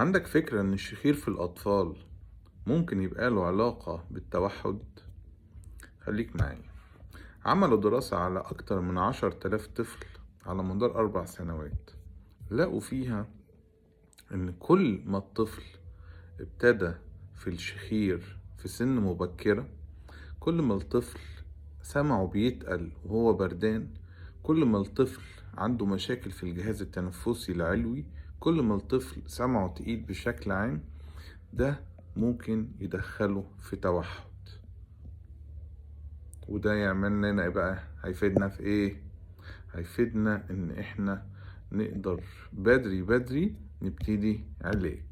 عندك فكرة إن الشخير في الأطفال ممكن يبقى له علاقة بالتوحد؟ خليك معايا. عملوا دراسة على أكتر من 10,000 طفل على مدار 4 سنوات، لقوا فيها إن كل ما الطفل ابتدى في الشخير في سن مبكرة، كل ما الطفل سمعه بيتقل وهو بردان، كل ما الطفل عنده مشاكل في الجهاز التنفسي العلوي، كل ما الطفل سمعه تقيل بشكل عام، ده ممكن يدخله في توحد. وده يعمل لنا ايه بقى؟ هيفيدنا في ايه؟ هيفيدنا ان احنا نقدر بدري بدري نبتدي علاج.